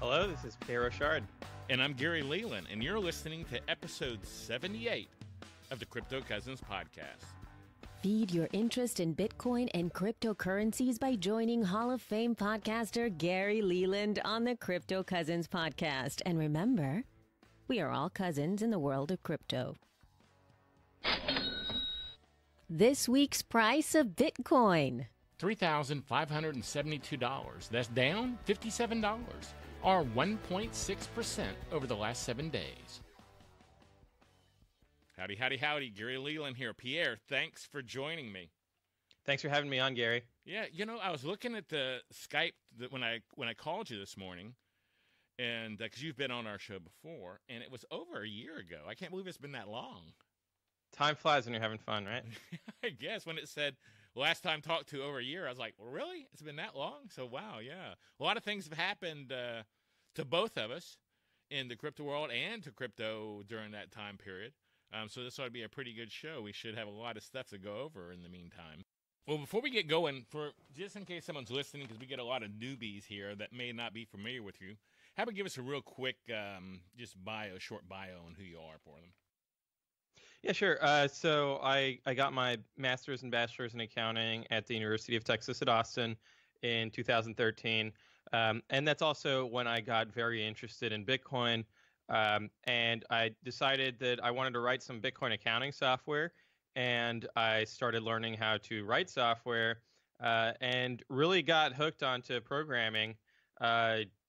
Hello, this is Pierre Rochard. And I'm Gary Leland, and you're listening to episode 78 of the Crypto Cousins podcast. Feed your interest in Bitcoin and cryptocurrencies by joining Hall of Fame podcaster Gary Leland on the Crypto Cousins podcast. And remember, we are all cousins in the world of crypto. This week's price of Bitcoin. $3,572. That's down $57, or 1.6% over the last 7 days. Howdy, howdy, howdy. Gary Leland here. Pierre, thanks for joining me. Thanks for having me on, Gary. Yeah, I was looking at the Skype when I called you this morning, and because you've been on our show before, and it was over a year ago. I can't believe it's been that long. Time flies when you're having fun, right? I guess when it said last time talked to over a year, I was like, well, really? It's been that long? So, wow, yeah. A lot of things have happened to both of us in the crypto world and to crypto during that time period. So this ought to be a pretty good show. We should have a lot of stuff to go over in the meantime. Well, before we get going, just in case someone's listening, because we get a lot of newbies here that may not be familiar with you, how about give us a real quick short bio on who you are for them? Yeah, sure. So I got my master's and bachelor's in accounting at the University of Texas at Austin in 2013. And that's also when I got very interested in Bitcoin. And I decided that I wanted to write some Bitcoin accounting software. And I started learning how to write software and really got hooked onto programming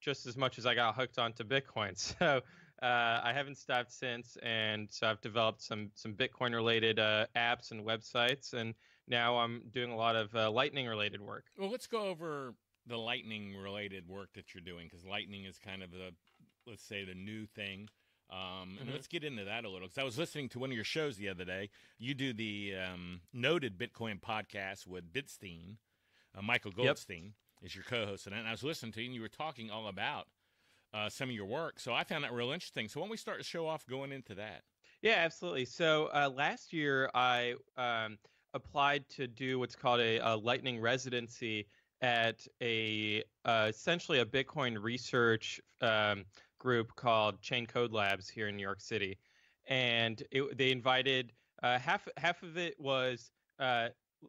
just as much as I got hooked onto Bitcoin. So I haven't stopped since, and so I've developed some Bitcoin-related apps and websites, and now I'm doing a lot of Lightning-related work. Well, let's go over the Lightning-related work that you're doing, because Lightning is kind of let's say, the new thing. And let's get into that a little, because I was listening to one of your shows the other day. You do the noted Bitcoin podcast with Bitstein. Michael Goldstein is your co-host, and I was listening to you, and you were talking all about some of your work. So I found that real interesting. So why don't we start to show off going into that? Yeah, absolutely. So last year I applied to do what's called a Lightning residency at essentially a Bitcoin research group called Chain Code Labs here in New York City. And they invited half of it was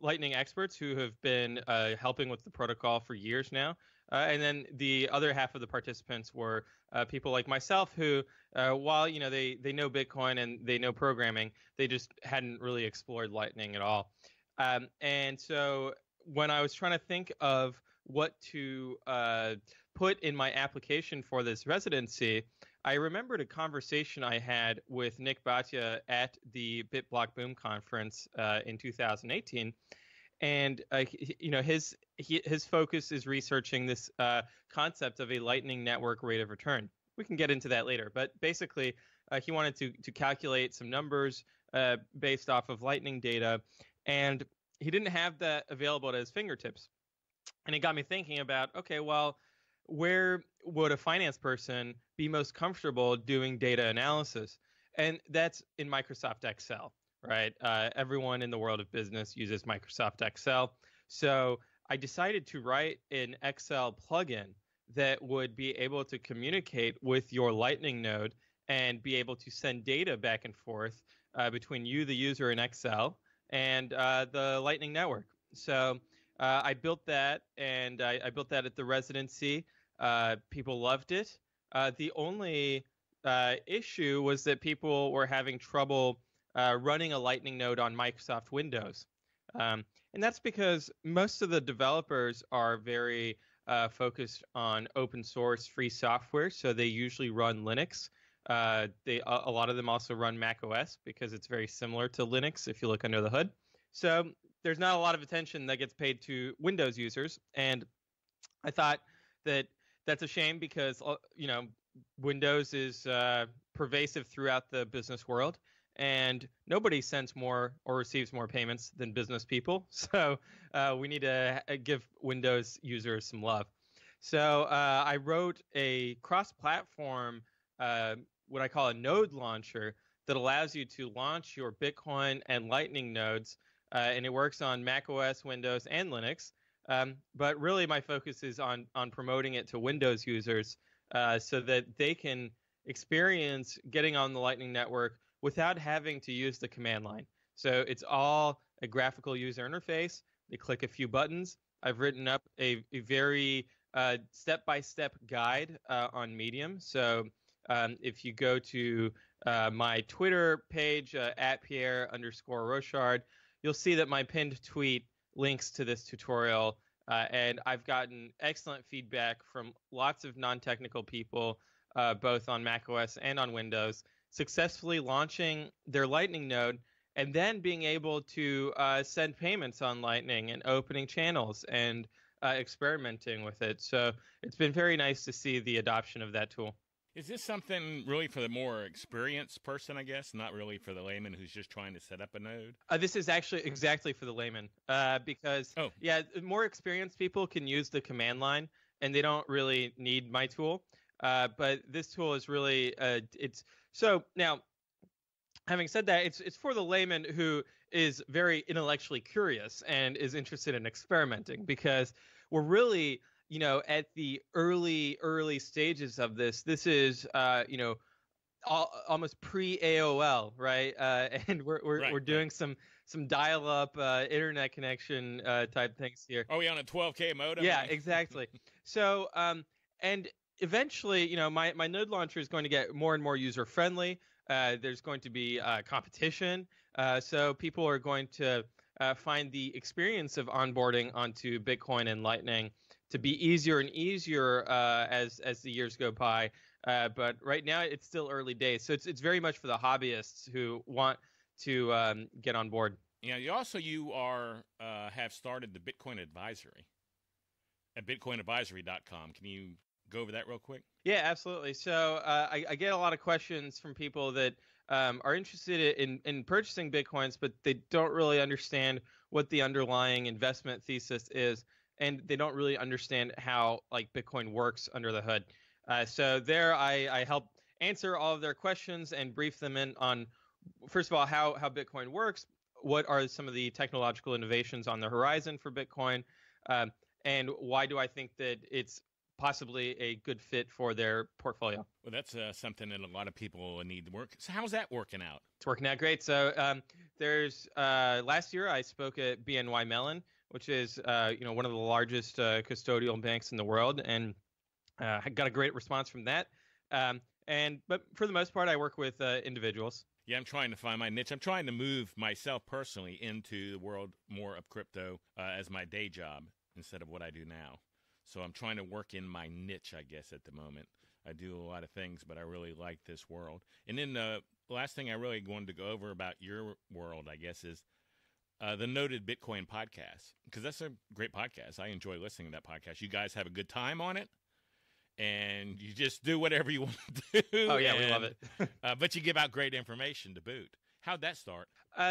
Lightning experts who have been helping with the protocol for years now. And then the other half of the participants were people like myself who, while they know Bitcoin and they know programming, they just hadn't really explored Lightning at all. And so when I was trying to think of what to put in my application for this residency, I remembered a conversation I had with Nick Bhatia at the BitBlock Boom conference in 2018. And his focus is researching this concept of a Lightning Network rate of return. We can get into that later, but basically he wanted to calculate some numbers based off of Lightning data, and he didn't have that available at his fingertips. And it got me thinking about, okay, well, where would a finance person be most comfortable doing data analysis? And that's in Microsoft Excel. Right. Everyone in the world of business uses Microsoft Excel. So I decided to write an Excel plugin that would be able to communicate with your Lightning node and be able to send data back and forth between you, the user, in Excel, and the Lightning network. So I built that, and I built that at the residency. People loved it. The only issue was that people were having trouble running a Lightning node on Microsoft Windows. And that's because most of the developers are very focused on open source free software, so they usually run Linux. A lot of them also run Mac OS because it's very similar to Linux if you look under the hood. So there's not a lot of attention that gets paid to Windows users, and I thought that that's a shame because Windows is pervasive throughout the business world. And nobody sends more or receives more payments than business people. So we need to give Windows users some love. So I wrote a cross-platform, what I call a node launcher, that allows you to launch your Bitcoin and Lightning nodes. And it works on Mac OS, Windows, and Linux. But really my focus is on promoting it to Windows users so that they can experience getting on the Lightning Network without having to use the command line. So it's all a graphical user interface. They click a few buttons. I've written up a very step-by-step guide on Medium. So if you go to my Twitter page at Pierre_Rochard, you'll see that my pinned tweet links to this tutorial. And I've gotten excellent feedback from lots of non-technical people, both on macOS and on Windows, successfully launching their Lightning node and then being able to send payments on Lightning and opening channels and experimenting with it. So it's been very nice to see the adoption of that tool. Is this something really for the more experienced person, I guess, not really for the layman who's just trying to set up a node? This is actually exactly for the layman because, more experienced people can use the command line and they don't really need my tool. But this tool is really, it's so now, having said that, it's for the layman who is very intellectually curious and is interested in experimenting, because we're really, at the early stages of this. This is, almost pre-AOL, right? And we're doing some dial-up internet connection type things here. Are we on a 12K modem? Yeah, exactly. So, and eventually, my node launcher is going to get more and more user-friendly. There's going to be competition. So people are going to find the experience of onboarding onto Bitcoin and Lightning to be easier and easier as the years go by. But right now, it's still early days. So it's very much for the hobbyists who want to get on board. Yeah, you have started the Bitcoin Advisory at bitcoinadvisory.com. Can you go over that real quick? Yeah, absolutely. So I get a lot of questions from people that are interested in purchasing Bitcoins, but they don't really understand what the underlying investment thesis is, and they don't really understand how Bitcoin works under the hood. So there I help answer all of their questions and brief them in on, first of all, how Bitcoin works, what are some of the technological innovations on the horizon for Bitcoin, and why do I think that it's possibly a good fit for their portfolio. Well, that's something that a lot of people need to work. So how's that working out? It's working out great. So there's last year I spoke at BNY Mellon, which is one of the largest custodial banks in the world, and I got a great response from that. But for the most part, I work with individuals. Yeah, I'm trying to find my niche. I'm trying to move myself personally into the world more of crypto as my day job instead of what I do now. So I'm trying to work in my niche, I guess, at the moment. I do a lot of things, but I really like this world. And then the last thing I really wanted to go over about your world, I guess, is the Noted Bitcoin podcast, because that's a great podcast. I enjoy listening to that podcast. You guys have a good time on it, and you just do whatever you want to do. Oh, yeah, we love it. But you give out great information to boot. How'd that start?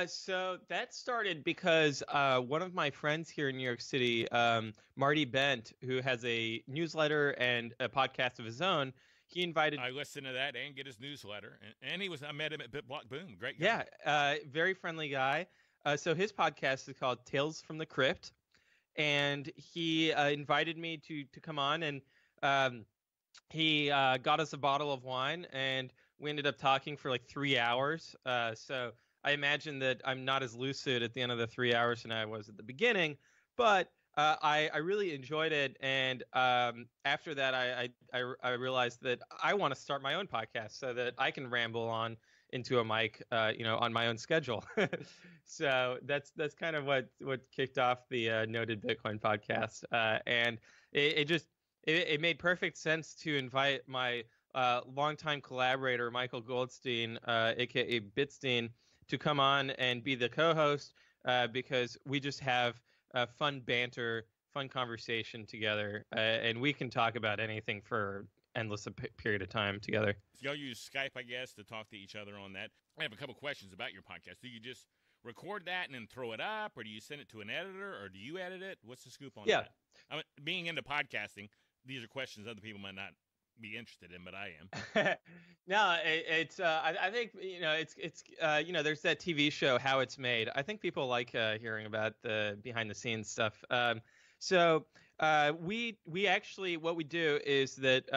So that started because one of my friends here in New York City, Marty Bent, who has a newsletter and a podcast of his own, he invited. I listened to that and get his newsletter, and I met him at BitBlock Boom. Great guy. Yeah, very friendly guy. So his podcast is called Tales from the Crypt, and he invited me to come on, and he got us a bottle of wine, and we ended up talking for 3 hours. So I imagine that I'm not as lucid at the end of the 3 hours than I was at the beginning, but I really enjoyed it. And after that, I realized that I want to start my own podcast so that I can ramble on into a mic, on my own schedule. So that's kind of what kicked off the Noted Bitcoin podcast. And it made perfect sense to invite my longtime collaborator, Michael Goldstein, aka Bitstein, to come on and be the co-host because we just have fun banter, fun conversation together, and we can talk about anything for endless period of time together. Y'all use Skype, I guess, to talk to each other on that. I have a couple questions about your podcast. Do you just record that and then throw it up, or do you send it to an editor, or do you edit it? What's the scoop on that? I mean, being into podcasting, these are questions other people might not be interested in, but I am. No, it's I think it's there's that TV show How It's Made. I think people like hearing about the behind the scenes stuff. So We actually, what we do is that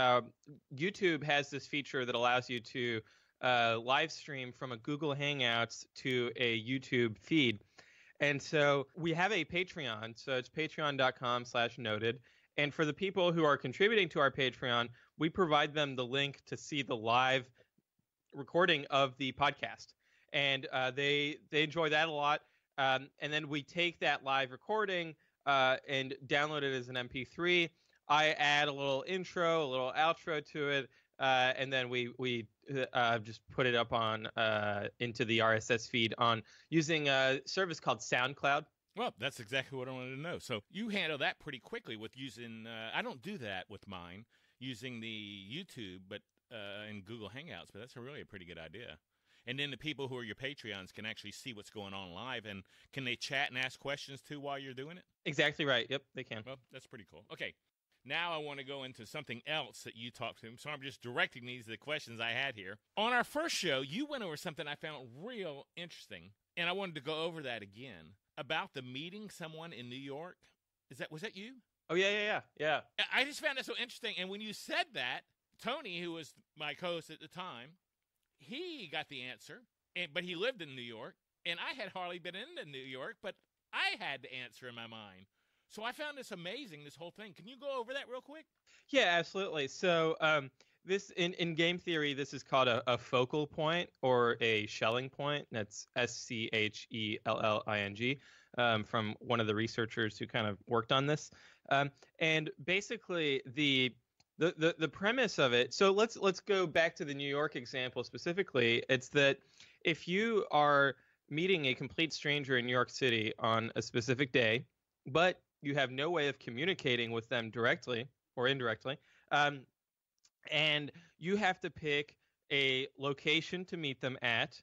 YouTube has this feature that allows you to live stream from a Google Hangouts to a YouTube feed. And so we have a Patreon. So it's patreon.com/noted. And for the people who are contributing to our Patreon, we provide them the link to see the live recording of the podcast. And they enjoy that a lot. And then we take that live recording and download it as an MP3. I add a little intro, a little outro to it, and then we just put it up on into the RSS feed on using a service called SoundCloud. Well, that's exactly what I wanted to know. So you handle that pretty quickly with using. I don't do that with mine using the YouTube, but in Google Hangouts. But that's really a pretty good idea. And then the people who are your Patreons can actually see what's going on live, and can they chat and ask questions too while you're doing it? Exactly right. Yep, they can. Well, that's pretty cool. Okay. Now I want to go into something else that you talked to him. So I'm just directing these to the questions I had here. On our first show, you went over something I found real interesting, and I wanted to go over that again about the meeting someone in New York. Was that you? Oh, yeah. I just found that so interesting. And when you said that, Tony, who was my co-host at the time, he got the answer, but he lived in New York, and I had hardly been into New York, but I had the answer in my mind. So I found this amazing, this whole thing. Can you go over that real quick? Yeah, absolutely. So this in game theory, this is called a focal point or a Schelling point. That's Schelling, from one of the researchers who kind of worked on this. And basically the premise of it. So let's go back to the New York example specifically. It's that if you are meeting a complete stranger in New York City on a specific day, but you have no way of communicating with them directly or indirectly, and you have to pick a location to meet them at,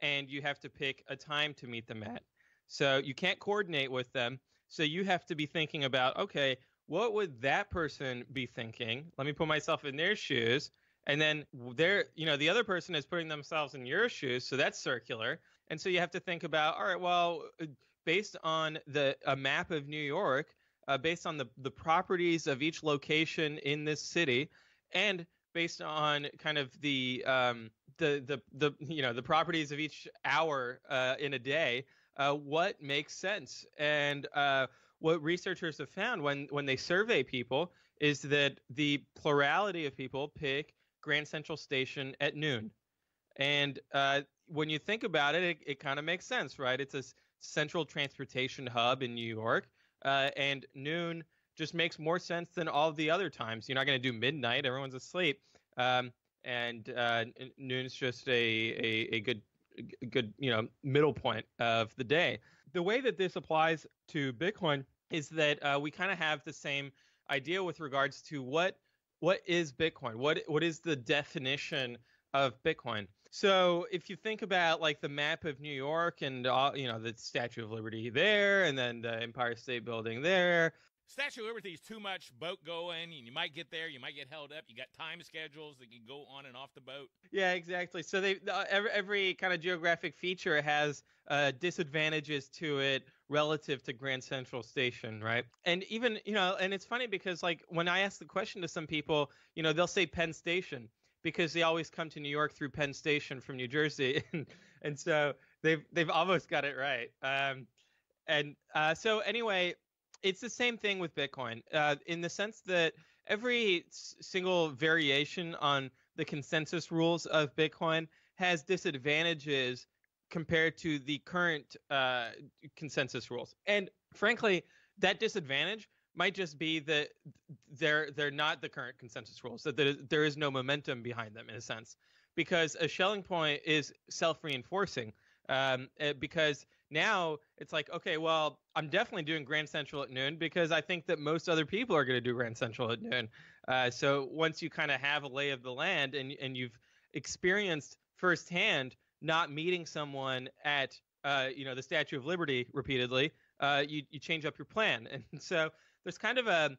and you have to pick a time to meet them at. So you can't coordinate with them. So you have to be thinking about, okay, what would that person be thinking? Let me put myself in their shoes. And then the other person is putting themselves in your shoes. So that's circular. And so you have to think about, all right, well, based on a map of New York, based on the properties of each location in this city, and based on kind of the properties of each hour in a day, what makes sense? And what researchers have found when they survey people is that the plurality of people pick Grand Central Station at noon. And when you think about it, it kind of makes sense, right? It's a central transportation hub in New York, and noon just makes more sense than all the other times. You're not going to do midnight; everyone's asleep, and noon's just a good middle point of the day. The way that this applies to Bitcoin is that we kind of have the same idea with regards to what is Bitcoin? What is the definition of Bitcoin? So if you think about like the map of New York and the Statue of Liberty there, and then the Empire State Building there. Statue of Liberty is too much boat going, and you might get there, you might get held up. You got time schedules that can go on and off the boat. Yeah, exactly. So every kind of geographic feature has disadvantages to it relative to Grand Central Station, right? And even and it's funny because like when I ask the question to some people, they'll say Penn Station, because they always come to New York through Penn Station from New Jersey, and so they've almost got it right. So anyway, it's the same thing with Bitcoin, in the sense that every single variation on the consensus rules of Bitcoin has disadvantages compared to the current consensus rules. And frankly, that disadvantage might just be that they're not the current consensus rules, that there is no momentum behind them in a sense, because a Schelling point is self-reinforcing, because now it's like, okay, well, I'm definitely doing Grand Central at noon because I think that most other people are going to do Grand Central at noon. So once you kind of have a lay of the land and you've experienced firsthand not meeting someone at the Statue of Liberty repeatedly, you change up your plan. And so there's kind of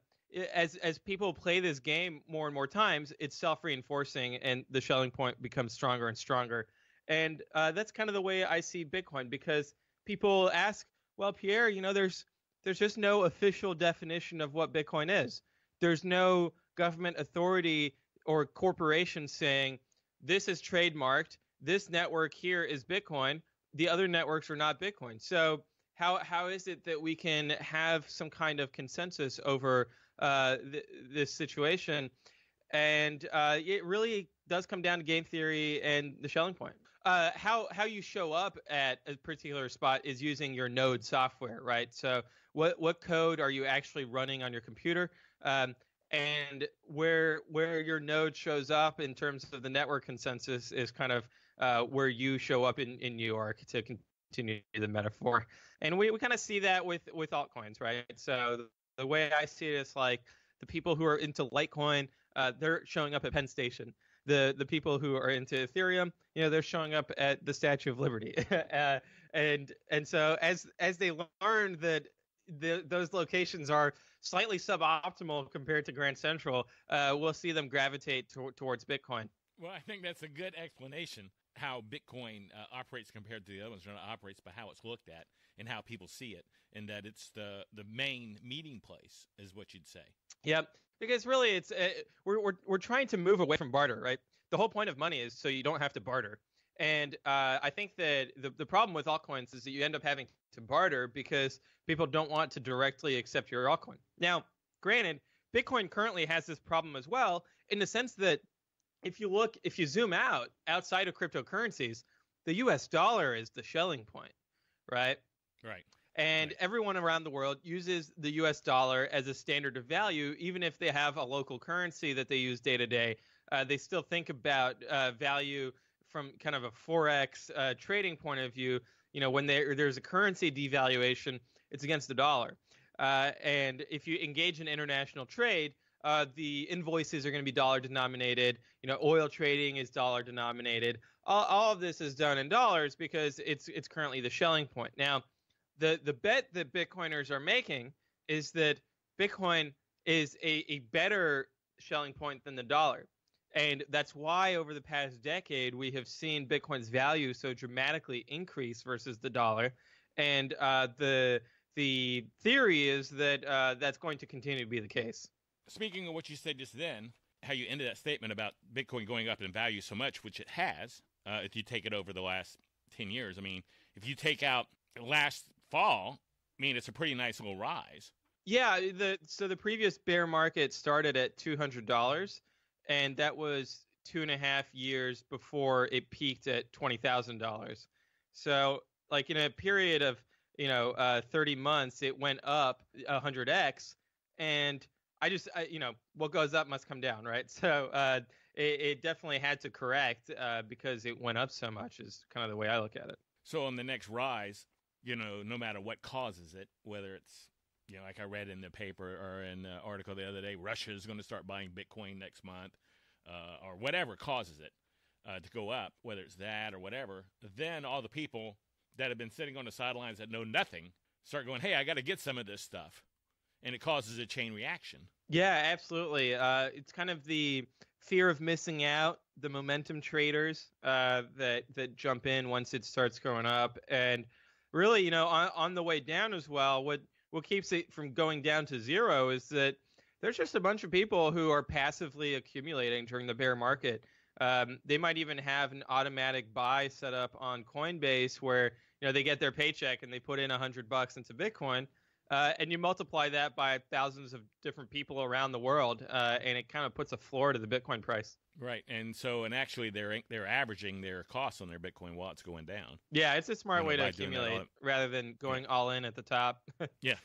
as people play this game more and more times, it's self-reinforcing, and the Schelling point becomes stronger and stronger. And that's kind of the way I see Bitcoin, because people ask, well, Pierre, there's there's just no official definition of what Bitcoin is. There's no government authority or corporation saying this is trademarked, this network here is Bitcoin, the other networks are not Bitcoin. So how is it that we can have some kind of consensus over this situation? And it really does come down to game theory and the Schelling point. How you show up at a particular spot is using your node software, right? So what code are you actually running on your computer? And where your node shows up in terms of the network consensus is kind of where you show up in New York, to continue the metaphor. And we kind of see that with altcoins, right? So the way I see it is like the people who are into Litecoin, they're showing up at Penn Station. The people who are into Ethereum, they're showing up at the Statue of Liberty. and so as they learn that those locations are slightly suboptimal compared to Grand Central, we'll see them gravitate towards Bitcoin. Well, I think that's a good explanation how Bitcoin operates compared to the other ones. It operates by how it's looked at and how people see it, and that it's the main meeting place is what you'd say. Yep, because really it's we're trying to move away from barter, right? The whole point of money is so you don't have to barter. And I think that the problem with altcoins is that you end up having to barter because people don't want to directly accept your altcoin. Now, granted, Bitcoin currently has this problem as well, in the sense that if you zoom out outside of cryptocurrencies, the US dollar is the Schelling point, right? Right. And everyone around the world uses the US dollar as a standard of value, even if they have a local currency that they use day to day. They still think about value from kind of a Forex trading point of view. When there's a currency devaluation, it's against the dollar. And if you engage in international trade, the invoices are going to be dollar denominated. Oil trading is dollar denominated. All of this is done in dollars because it's currently the Schelling point. Now, the bet that Bitcoiners are making is that Bitcoin is a better Schelling point than the dollar. And that's why over the past decade, we have seen Bitcoin's value so dramatically increase versus the dollar. And the theory is that that's going to continue to be the case. Speaking of what you said just then, how you ended that statement about Bitcoin going up in value so much, which it has, if you take it over the last 10 years. I mean, if you take out last fall, it's a pretty nice little rise. Yeah, so the previous bear market started at $200. And that was 2.5 years before it peaked at $20,000. So, like in a period of 30 months, it went up 100x. And what goes up must come down, right? So it definitely had to correct because it went up so much. Is kind of the way I look at it. So on the next rise, no matter what causes it, whether it's like I read in the paper or in the article the other day, Russia is going to start buying Bitcoin next month, or whatever causes it to go up, whether it's that or whatever. Then all the people that have been sitting on the sidelines that know nothing start going, hey, I got to get some of this stuff. And it causes a chain reaction. Yeah, absolutely. It's kind of the fear of missing out, the momentum traders that jump in once it starts going up. And really, on the way down as well, what keeps it from going down to zero is that there's just a bunch of people who are passively accumulating during the bear market. They might even have an automatic buy set up on Coinbase where they get their paycheck and they put in $100 into Bitcoin, and you multiply that by thousands of different people around the world, and it kind of puts a floor to the Bitcoin price. Right, and actually they're averaging their costs on their Bitcoin while it's going down. Yeah, it's a smart way to accumulate rather than going all in at the top. Yeah,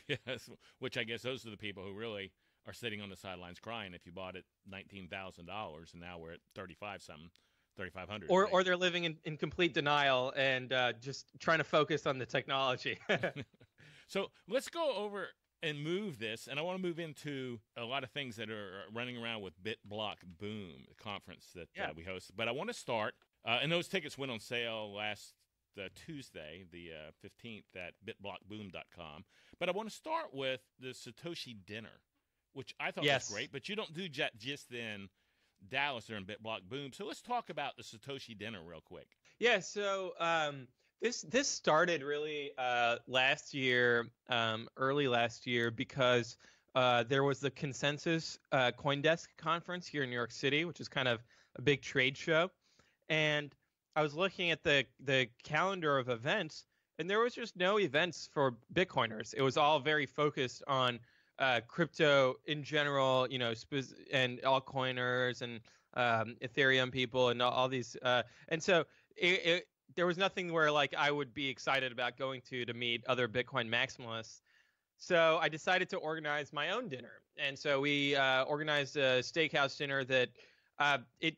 which I guess those are the people who really are sitting on the sidelines crying if you bought it $19,000 and now we're at 35-something, 3,500. Or they're living in complete denial and just trying to focus on the technology. So let's go over and move this, and I want to move into a lot of things that are running around with BitBlock Boom, the conference that we host. But I want to start, and those tickets went on sale last Tuesday, the 15th, at bitblockboom.com. But I want to start with the Satoshi Dinner, which I thought was great, but you don't do just in Dallas during BitBlock Boom. So let's talk about the Satoshi Dinner real quick. Yeah, so This started really last year, early last year, because there was the Consensus CoinDesk conference here in New York City, which is kind of a big trade show, and I was looking at the calendar of events, and there was just no events for Bitcoiners. It was all very focused on crypto in general, and altcoiners and Ethereum people and all these, and so there was nothing where like I would be excited about going to meet other Bitcoin maximalists. So I decided to organize my own dinner, and so we organized a steakhouse dinner that it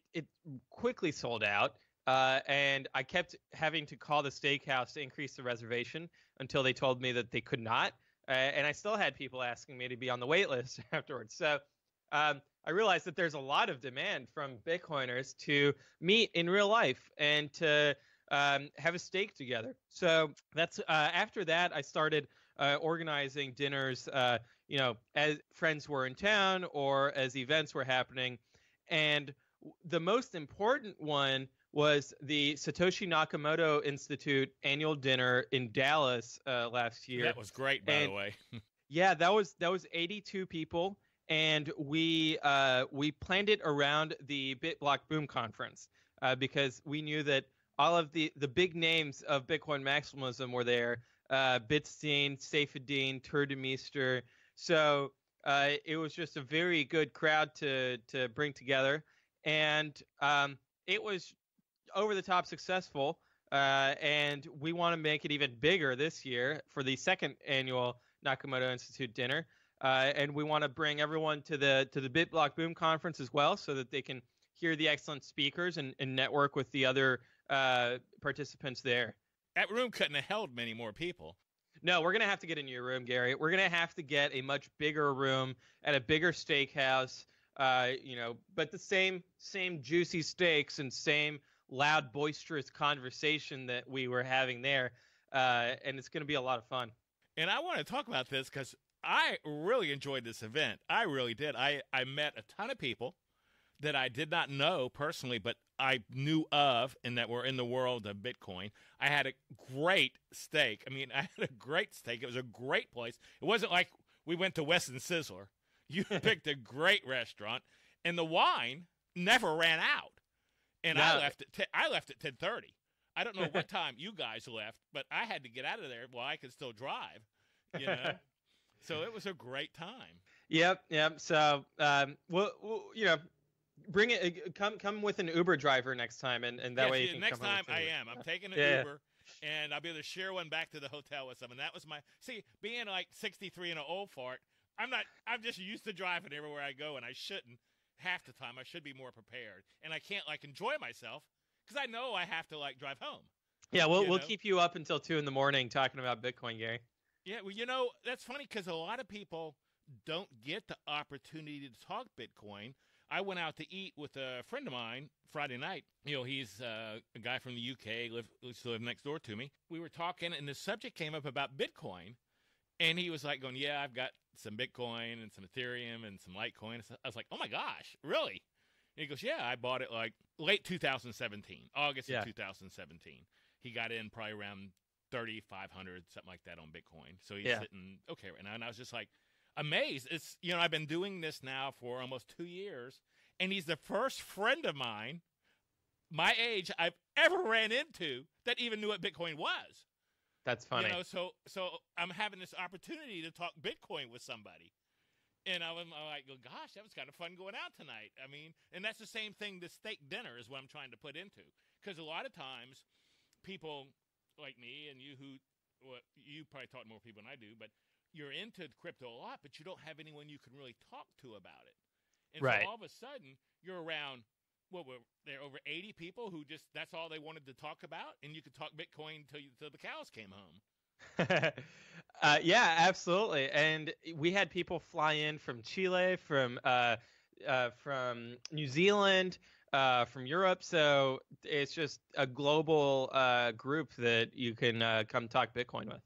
quickly sold out, and I kept having to call the steakhouse to increase the reservation until they told me that they could not, and I still had people asking me to be on the wait list afterwards. So I realized that there's a lot of demand from Bitcoiners to meet in real life and to have a steak together. So that's after that, I started organizing dinners, as friends were in town or as events were happening. And the most important one was the Satoshi Nakamoto Institute annual dinner in Dallas last year. That was great, by the way. Yeah, that was 82 people, and we planned it around the BitBlock Boom conference because we knew that all of the big names of Bitcoin maximalism were there. Bitstein, Saifedean, Turdemeister. So it was just a very good crowd to bring together, and it was over the top successful. And we want to make it even bigger this year for the second annual Nakamoto Institute dinner. And we want to bring everyone to the BitBlock Boom conference as well, so that they can hear the excellent speakers and network with the other participants there. That room couldn't have held many more people. No, we're going to have to get a new room, Gary. We're going to have to get a much bigger room at a bigger steakhouse, but the same juicy steaks and same loud, boisterous conversation that we were having there. And it's going to be a lot of fun. And I want to talk about this because I really enjoyed this event. I really did. I met a ton of people that I did not know personally, but I knew of and that were in the world of Bitcoin. I had a great steak. I mean, I had a great steak. It was a great place. It wasn't like we went to Weston Sizzler. You picked a great restaurant, and the wine never ran out. And I left at 10:30. I don't know what time you guys left, but I had to get out of there while I could still drive. So it was a great time. Yep. So we'll bring it. Come with an Uber driver next time, and that way you can next come time home. I'm taking an Uber, and I'll be able to share one back to the hotel with someone. That was being like 63 and an old fart. I'm just used to driving everywhere I go, and I shouldn't. Half the time I should be more prepared, and I can't enjoy myself because I know I have to drive home. Yeah, we'll keep you up until 2 a.m. talking about Bitcoin, Gary. Yeah, well, that's funny because a lot of people don't get the opportunity to talk Bitcoin. I went out to eat with a friend of mine Friday night. He's a guy from the UK, used to live next door to me. We were talking, and the subject came up about Bitcoin, and he was going, yeah, I've got some Bitcoin and some Ethereum and some Litecoin. I was like, oh my gosh, really? And he goes, yeah, I bought it late 2017, August of 2017. He got in probably around 3,500, something like that on Bitcoin. So he's sitting okay right now. And I was just amazed. It's, I've been doing this now for almost 2 years, and he's the first friend of mine, my age, I've ever ran into that even knew what Bitcoin was. That's funny. So I'm having this opportunity to talk Bitcoin with somebody. And I'm like, gosh, that was kind of fun going out tonight. I mean, and that's the same thing, the steak dinner is what I'm trying to put into. Because a lot of times people like me and you you probably talk to more people than I do, but you're into crypto a lot, but you don't have anyone you can really talk to about it. And so all of a sudden, you're around, there are over 80 people who that's all they wanted to talk about, and you could talk Bitcoin till the cows came home. Yeah, absolutely. And we had people fly in from Chile, from New Zealand, from Europe. So it's just a global group that you can come talk Bitcoin with.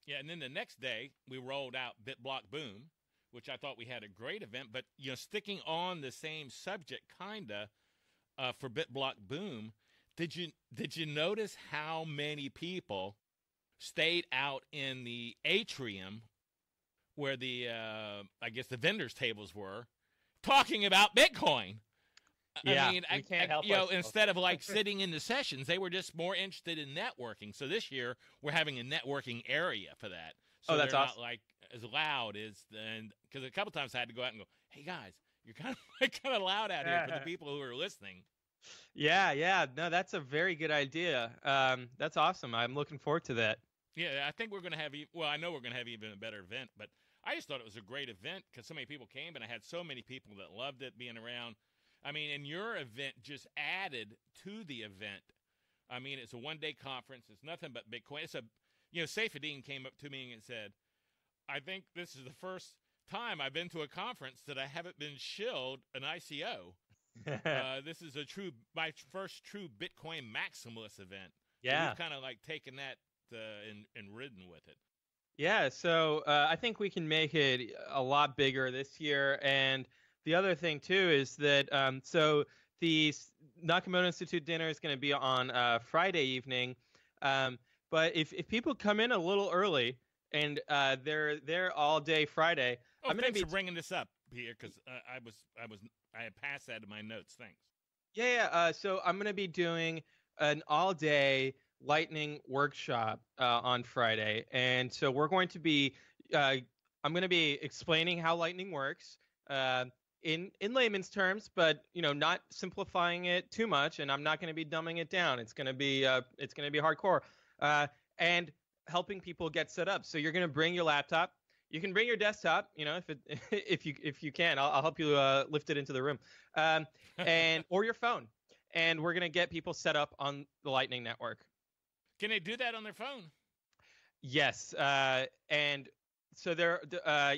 Yeah, and then the next day, we rolled out BitBlock Boom, which I thought we had a great event. But, sticking on the same subject, kind of, for BitBlock Boom, Did you notice how many people stayed out in the atrium where the I guess the vendors' tables were, talking about Bitcoin? Yeah, I mean, we can't help you know, ourselves. instead of like sitting in the sessions, they were just more interested in networking. So this year we're having a networking area for that. So that's they're awesome. not like as loud as because a couple times I had to go out and go, hey guys, you're kind of loud out here for the people who are listening. Yeah. No, that's a very good idea. That's awesome. I'm looking forward to that. Yeah, I think we're going to have well, I know we're going to have even a better event, but I just thought it was a great event because so many people came, and I had so many people that loved it being around. I mean, and your event just added to the event. I mean, it's a one-day conference. It's nothing but Bitcoin. It's Saifedean came up to me and said, I think this is the first time I've been to a conference that I haven't been shilled an ICO. This is my first true Bitcoin maximalist event. Yeah. So we've kind of like taken that and ridden with it. Yeah, so I think we can make it a lot bigger this year. And the other thing, too, is that so the Nakamoto Institute dinner is going to be on Friday evening. But if people come in a little early and they're there all day Friday, I'm going to be bringing this up here because I had passed that in my notes. Thanks. Yeah. So I'm going to be doing an all-day Lightning workshop on Friday, and so we're going to be I'm going to be explaining how Lightning works in layman's terms, but not simplifying it too much, and I'm not going to be dumbing it down. It's going to be hardcore and helping people get set up. So you're going to bring your laptop. You can bring your desktop, if you can. I'll help you lift it into the room, and or your phone, and we're going to get people set up on the Lightning Network. Can they do that on their phone? Yes, and so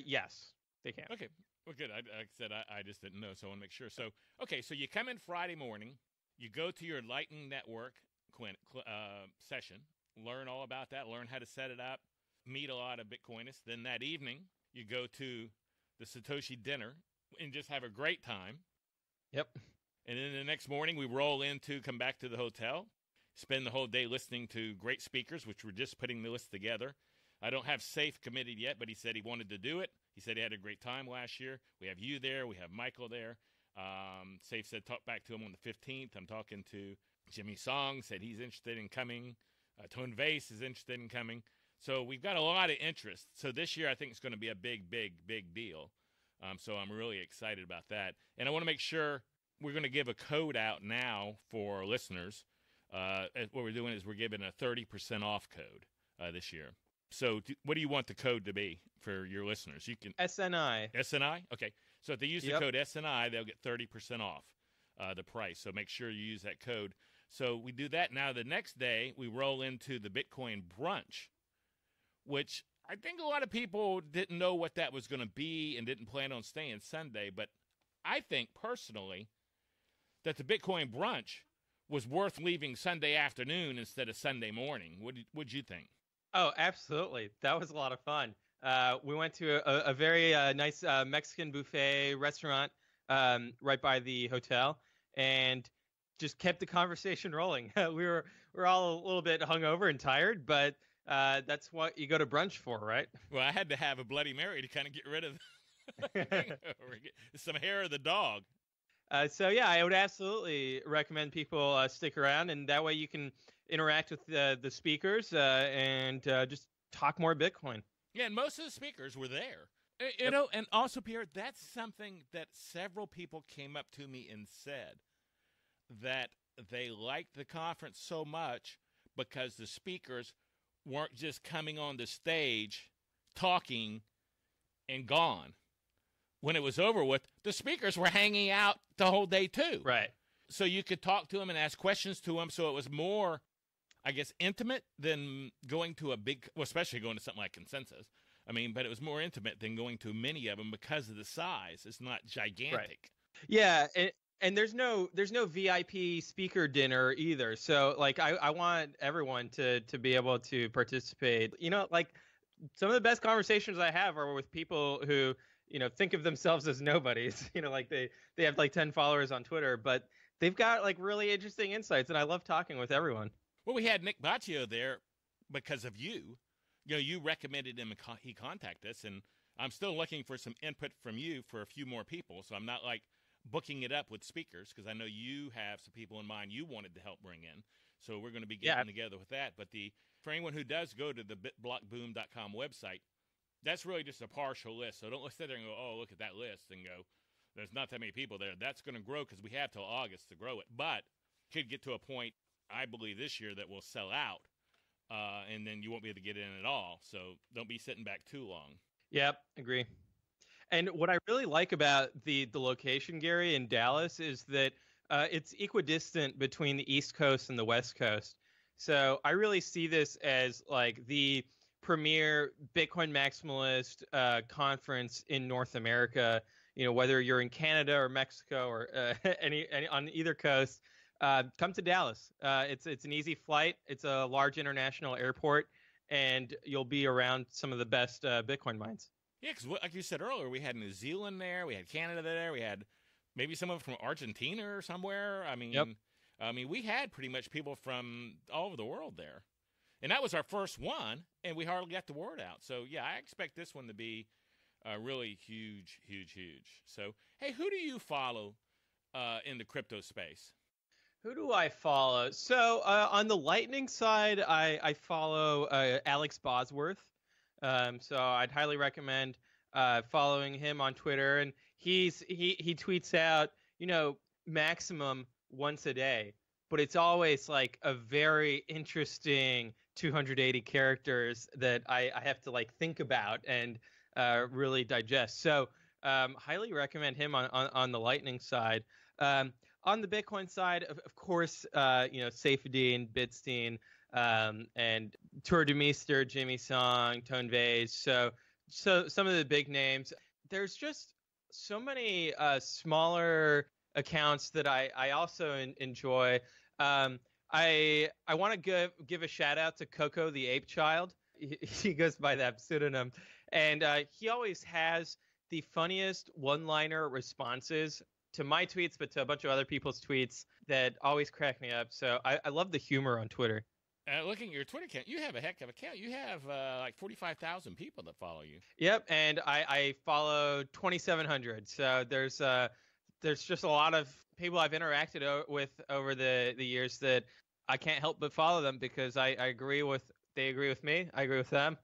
yes, they can. Okay, well, good. Like I said, I just didn't know, so I want to make sure. So, okay, so you come in Friday morning, you go to your Lightning Network session, learn all about that, learn how to set it up, meet a lot of Bitcoinists. Then that evening, you go to the Satoshi dinner and just have a great time. Yep. And then the next morning, we come back to the hotel. Spend the whole day listening to great speakers, which we're just putting the list together. I don't have Safe committed yet, but he said he wanted to do it. He said he had a great time last year. We have you there. We have Michael there. Safe said talk back to him on the 15th. I'm talking to Jimmy Song, said he's interested in coming. Tone Vase is interested in coming. So we've got a lot of interest. So this year I think it's going to be a big, big, big deal. So I'm really excited about that. And I want to make sure we're going to give a code out now for listeners. What we're doing is we're giving a 30% off code this year. So what do you want the code to be for your listeners? You can SNI. SNI? Okay. So if they use the code SNI, they'll get 30% off the price. So make sure you use that code. So we do that. Now the next day, we roll into the Bitcoin brunch, which I think a lot of people didn't know what that was going to be and didn't plan on staying Sunday. But I think personally that the Bitcoin brunch was worth leaving Sunday afternoon instead of Sunday morning. What'd you think? Oh, absolutely. That was a lot of fun. We went to a very nice Mexican buffet restaurant right by the hotel and just kept the conversation rolling. we were all a little bit hungover and tired, but that's what you go to brunch for, right? Well, I had to have a Bloody Mary to kind of get rid of some hair of the dog. So yeah, I would absolutely recommend people stick around, and that way you can interact with the speakers and just talk more Bitcoin. Yeah, and most of the speakers were there. You know, and also, Pierre, that's something that several people came up to me and said that they liked the conference so much because the speakers weren't just coming on the stage, talking, and gone. When it was over with, the speakers were hanging out the whole day too. Right. So you could talk to them and ask questions to them. So it was more, I guess, intimate than going to especially going to something like Consensus. I mean, but it was more intimate than going to many of them because of the size. It's not gigantic. Right. Yeah, and there's no VIP speaker dinner either. So like I want everyone to be able to participate. Like some of the best conversations I have are with people who think of themselves as nobodies. Like they have like 10 followers on Twitter, but they've got like really interesting insights, and I love talking with everyone. Well, we had Nick Baccio there because of you. You know, you recommended him, and he contacted us, and I'm still looking for some input from you for a few more people. So I'm not like booking it up with speakers because I know you have some people in mind you wanted to help bring in. So we're going to be getting together with that. But for anyone who does go to the bitblockboom.com website, that's really just a partial list. So don't sit there and go, oh, look at that list and go, there's not that many people there. That's going to grow because we have till August to grow it. But could get to a point, I believe, this year that will sell out. And then you won't be able to get in at all. So don't be sitting back too long. Yep, agree. And what I really like about the location, Gary, in Dallas is that it's equidistant between the East Coast and the West Coast. So I really see this as like the premier Bitcoin maximalist conference in North America. You know, whether you're in Canada or Mexico or any on either coast, come to Dallas. It's an easy flight. It's a large international airport, and you'll be around some of the best Bitcoin minds. Yeah, because like you said earlier, we had New Zealand there, we had Canada there, we had maybe someone from Argentina or somewhere. I mean, we had pretty much people from all over the world there. And that was our first one, and we hardly got the word out. So, yeah, I expect this one to be really huge, huge, huge. So, hey, who do you follow in the crypto space? Who do I follow? So on the Lightning side, I follow Alex Bosworth. So I'd highly recommend following him on Twitter. And he tweets out, you know, maximum once a day. But it's always like a very interesting 280 characters that I have to like think about and really digest. So highly recommend him on the Lightning side. On the Bitcoin side, of course, you know, Saifedean, Bitstein, and Tour de Meester, Jimmy Song, Tone Vase. So some of the big names. There's just so many smaller accounts that I also enjoy. I want to give a shout out to Coco the Ape Child. He goes by that pseudonym, and he always has the funniest one-liner responses to my tweets, but to a bunch of other people's tweets that always crack me up. So I love the humor on Twitter. Looking at your Twitter account, you have a heck of an account. You have like 45,000 people that follow you. Yep, and I follow 2,700. So there's just a lot of people I've interacted with over the years that I can't help but follow them because they agree with me. I agree with them.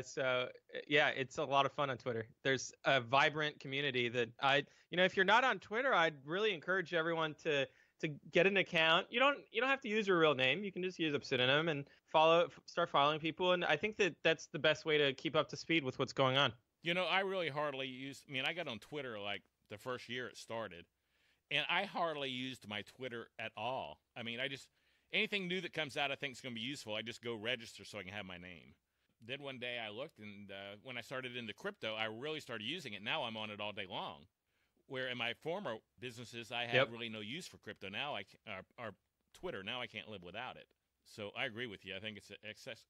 So yeah, it's a lot of fun on Twitter. There's a vibrant community that if you're not on Twitter, I'd really encourage everyone to get an account. You don't have to use your real name. You can just use a pseudonym and start following people. And I think that's the best way to keep up to speed with what's going on. You know, I really hardly I got on Twitter like the first year it started, and I hardly used my Twitter at all. I mean, anything new that comes out I think is going to be useful, I just go register so I can have my name. Then one day I looked, and when I started into crypto, I really started using it. Now I'm on it all day long. Where in my former businesses, I had really no use for crypto. Now or Twitter. Now I can't live without it. So I agree with you. I think it's an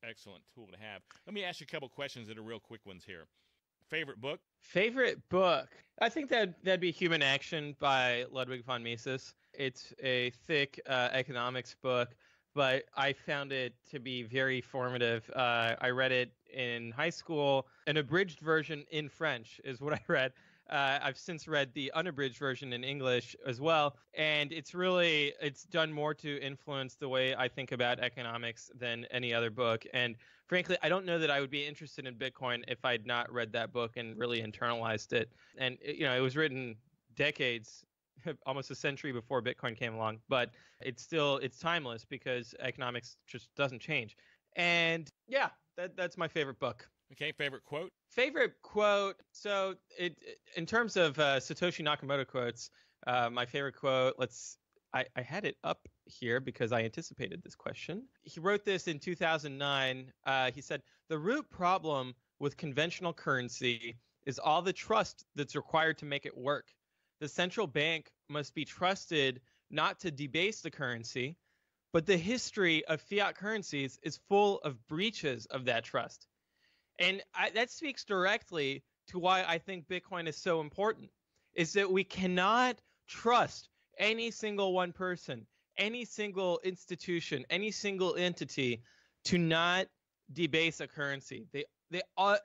excellent tool to have. Let me ask you a couple questions that are real quick ones here. Favorite book? Favorite book? I think that'd be Human Action by Ludwig von Mises. It's a thick economics book, but I found it to be very formative. I read it in high school. An abridged version in French is what I read. I've since read the unabridged version in English as well, and it's done more to influence the way I think about economics than any other book. And frankly, I don't know that I would be interested in Bitcoin if I'd not read that book and really internalized it. And it was written decades, almost a century before Bitcoin came along, but it's timeless because economics just doesn't change. And yeah, that's my favorite book. Okay, favorite quote? Favorite quote. So in terms of Satoshi Nakamoto quotes, my favorite quote, I had it up here because I anticipated this question. He wrote this in 2009. He said, "The root problem with conventional currency is all the trust that's required to make it work. The central bank must be trusted not to debase the currency, but the history of fiat currencies is full of breaches of that trust." And that speaks directly to why I think Bitcoin is so important, is that we cannot trust any single one person, any single institution, any single entity to not debase a currency. They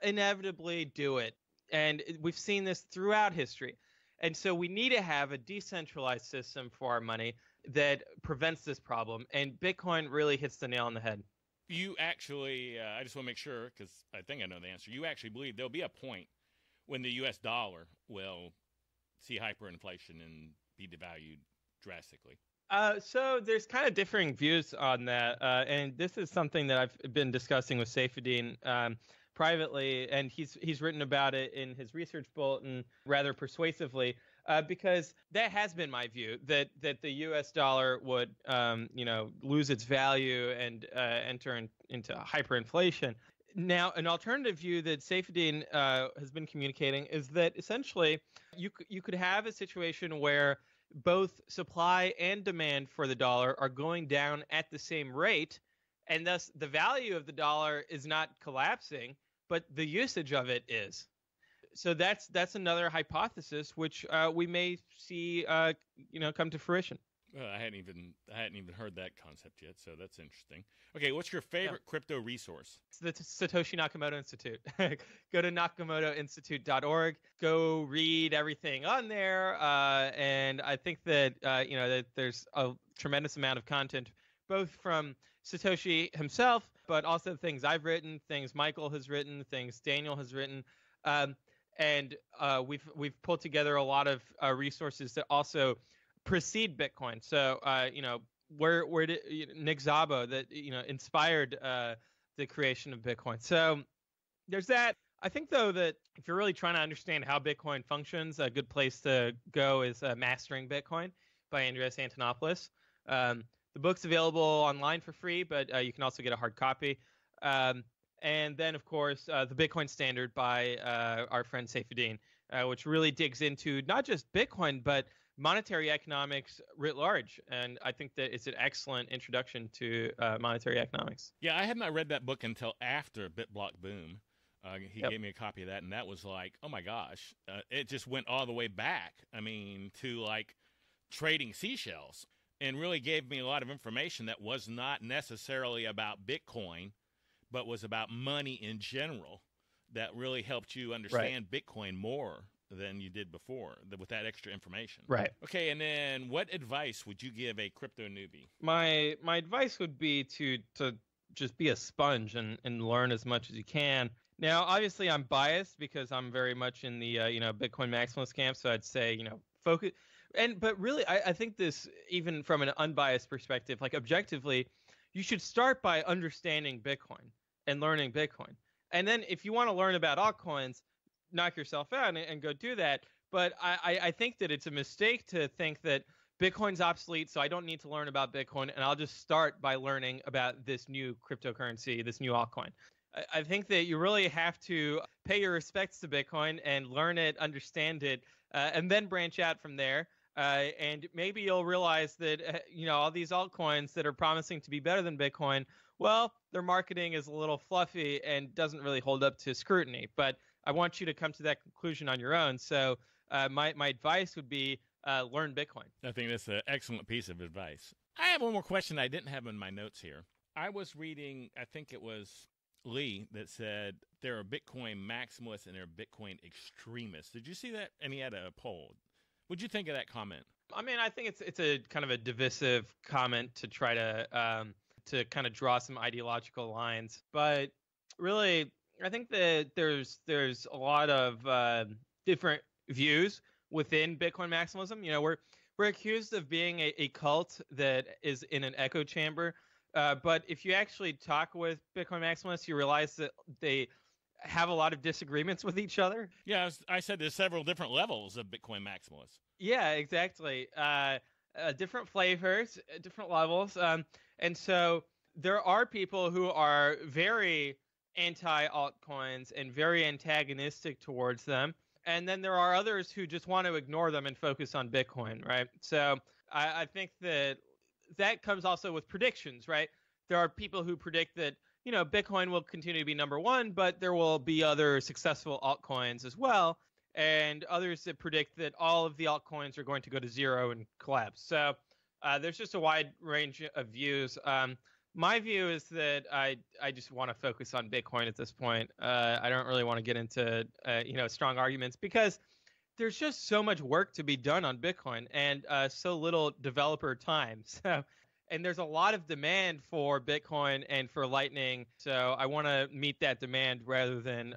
inevitably do it. And we've seen this throughout history. And so we need to have a decentralized system for our money that prevents this problem. And Bitcoin really hits the nail on the head. You actually, I just want to make sure, because I think I know the answer. You actually believe there'll be a point when the U.S. dollar will see hyperinflation and be devalued drastically. So there's kind of differing views on that. And this is something that I've been discussing with Saifedean privately, and he's written about it in his research bulletin rather persuasively, because that has been my view, that the U.S. dollar would lose its value and enter into hyperinflation. Now, an alternative view that Saifedean has been communicating is that essentially you could have a situation where both supply and demand for the dollar are going down at the same rate, and thus the value of the dollar is not collapsing, but the usage of it is. So that's another hypothesis which we may see come to fruition. I hadn't even heard that concept yet, so that's interesting. Okay, what's your favorite crypto resource? It's the Satoshi Nakamoto Institute. Go to nakamotoinstitute.org. Go read everything on there, and I think that that there's a tremendous amount of content, both from Satoshi himself, but also things I've written, things Michael has written, things Daniel has written, and we've pulled together a lot of resources that also precede Bitcoin. So where did Nick Szabo that inspired the creation of Bitcoin. So there's that. I think though that if you're really trying to understand how Bitcoin functions, a good place to go is Mastering Bitcoin by Andreas Antonopoulos. The book's available online for free, but you can also get a hard copy. And then, of course, the Bitcoin Standard by our friend Saifedean, which really digs into not just Bitcoin, but monetary economics writ large. And I think that it's an excellent introduction to monetary economics. Yeah, I had not read that book until after BitBlock Boom. He gave me a copy of that, and that was like, oh my gosh, it just went all the way back. I mean, to like trading seashells, and really gave me a lot of information that was not necessarily about Bitcoin, but was about money in general. That really helped you understand Bitcoin more than you did before with that extra information. Right. Okay, and then what advice would you give a crypto newbie? My advice would be to just be a sponge and learn as much as you can. Now, obviously, I'm biased because I'm very much in the Bitcoin maximalist camp. So I'd say focus. But really, I think this, even from an unbiased perspective, like objectively, you should start by understanding Bitcoin and learning Bitcoin. And then if you want to learn about altcoins, knock yourself out and go do that. But I think that it's a mistake to think that Bitcoin's obsolete, so I don't need to learn about Bitcoin, and I'll just start by learning about this new cryptocurrency, this new altcoin. I think that you really have to pay your respects to Bitcoin and learn it, understand it, and then branch out from there. And maybe you'll realize that, all these altcoins that are promising to be better than Bitcoin, well, their marketing is a little fluffy and doesn't really hold up to scrutiny. But I want you to come to that conclusion on your own. So my advice would be learn Bitcoin. I think that's an excellent piece of advice. I have one more question I didn't have in my notes here. I was reading, I think it was Lee that said there are Bitcoin maximalists and there are Bitcoin extremists. Did you see that? And he had a poll. What'd you think of that comment? I mean, I think it's a kind of a divisive comment to try to kind of draw some ideological lines. But really, I think that there's a lot of different views within Bitcoin maximalism. We're accused of being a cult that is in an echo chamber. But if you actually talk with Bitcoin maximalists, you realize that they have a lot of disagreements with each other. Yeah, I said there's several different levels of Bitcoin maximalists. Yeah, exactly. Different flavors, different levels. And so there are people who are very anti-altcoins and very antagonistic towards them. And then there are others who just want to ignore them and focus on Bitcoin, right? So I think that comes also with predictions, right? There are people who predict that, Bitcoin will continue to be number one, but there will be other successful altcoins as well. and others that predict that all of the altcoins are going to go to zero and collapse. So there's just a wide range of views. My view is that I just want to focus on Bitcoin at this point. I don't really want to get into strong arguments because there's just so much work to be done on Bitcoin and so little developer time. So, and there's a lot of demand for Bitcoin and for Lightning. So I want to meet that demand rather than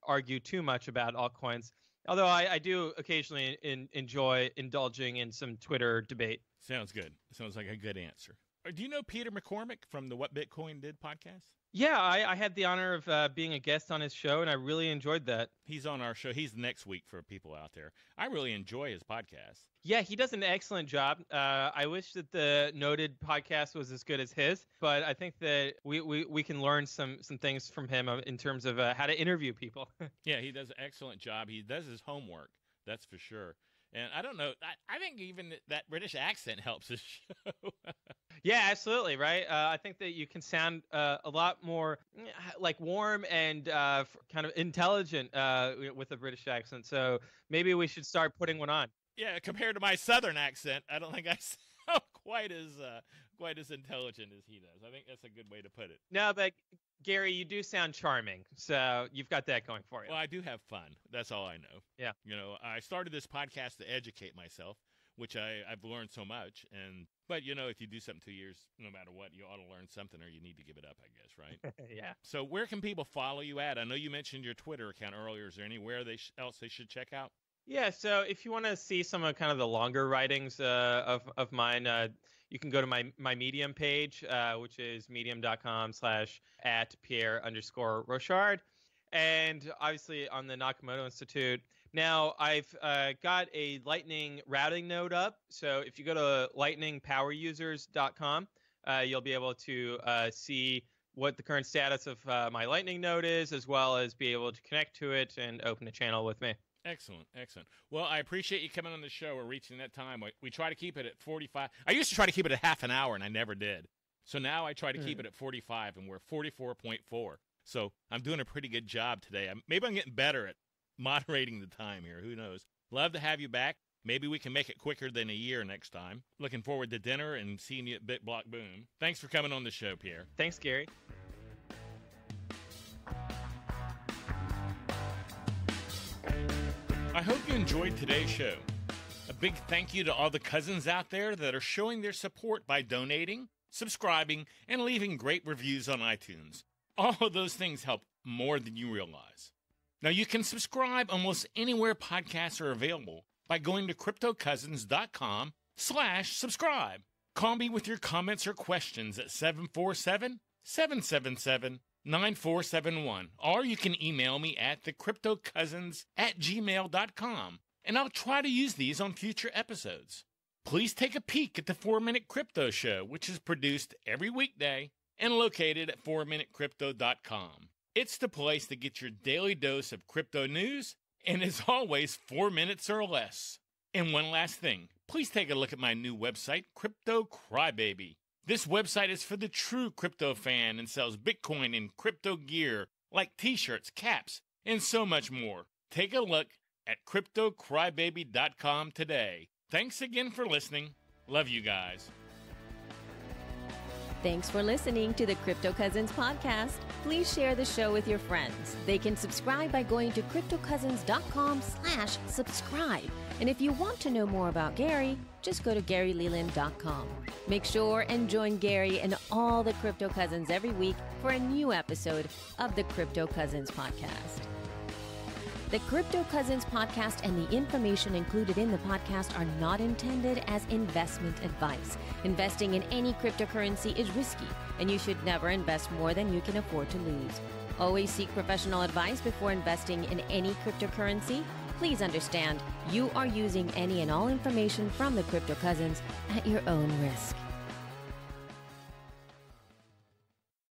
argue too much about altcoins. Although I do occasionally enjoy indulging in some Twitter debate. Sounds good. Sounds like a good answer. Do you know Peter McCormick from the What Bitcoin Did podcast? Yeah, I had the honor of being a guest on his show, and I really enjoyed that. He's on our show. He's next week for people out there. I really enjoy his podcast. Yeah, he does an excellent job. I wish that the Noted podcast was as good as his, but I think that we can learn some things from him in terms of how to interview people. Yeah, he does an excellent job. He does his homework, that's for sure. And I don't know, I think even that British accent helps his show. Yeah, absolutely, right? I think that you can sound a lot more like warm and kind of intelligent with a British accent. So maybe we should start putting one on. Yeah, compared to my Southern accent, I don't think I sound quite as intelligent as he does. I think that's a good way to put it. No, but Gary, you do sound charming, so you've got that going for you. Well, I do have fun. That's all I know. Yeah. You know, I started this podcast to educate myself, which I've learned so much. But, you know, if you do something 2 years, no matter what, you ought to learn something or you need to give it up, I guess, right? Yeah. So where can people follow you at? I know you mentioned your Twitter account earlier. Is there anywhere else they should check out? Yeah, so if you want to see some of kind of the longer writings of mine, you can go to my Medium page, which is medium.com/@Pierre_Rochard. And obviously on the Nakamoto Institute. Now, I've got a Lightning routing node up. So if you go to lightningpowerusers.com, you'll be able to see what the current status of my Lightning node is, as well as be able to connect to it and open a channel with me. Excellent, excellent. Well, I appreciate you coming on the show. We're reaching that time. We try to keep it at 45. I used to try to keep it at half an hour, and I never did. So now I try to keep it at 45, and we're 44.4. So I'm doing a pretty good job today. Maybe I'm getting better at moderating the time here. Who knows? Love to have you back. Maybe we can make it quicker than a year next time. Looking forward to dinner and seeing you at BitBlock Boom. Thanks for coming on the show, Pierre. Thanks, Gary. I hope you enjoyed today's show. A big thank you to all the cousins out there that are showing their support by donating, subscribing, and leaving great reviews on iTunes. All of those things help more than you realize. Now, you can subscribe almost anywhere podcasts are available by going to CryptoCousins.com/subscribe. Call me with your comments or questions at 747-777-9471. Or you can email me at TheCryptoCousins@gmail.com, and I'll try to use these on future episodes. Please take a peek at the 4-Minute Crypto Show, which is produced every weekday and located at 4minutecrypto.com. It's the place to get your daily dose of crypto news, and as always, 4 minutes or less. And one last thing, please take a look at my new website, Crypto Crybaby. This website is for the true crypto fan and sells Bitcoin and crypto gear like t-shirts, caps, and so much more. Take a look at CryptoCrybaby.com today. Thanks again for listening. Love you guys. Thanks for listening to the Crypto Cousins podcast. Please share the show with your friends. They can subscribe by going to CryptoCousins.com/subscribe. And if you want to know more about Gary, just go to GaryLeland.com. Make sure and join Gary and all the Crypto Cousins every week for a new episode of the Crypto Cousins podcast. The Crypto Cousins podcast and the information included in the podcast are not intended as investment advice. Investing in any cryptocurrency is risky, and you should never invest more than you can afford to lose. Always seek professional advice before investing in any cryptocurrency. Please understand, you are using any and all information from the Crypto Cousins at your own risk.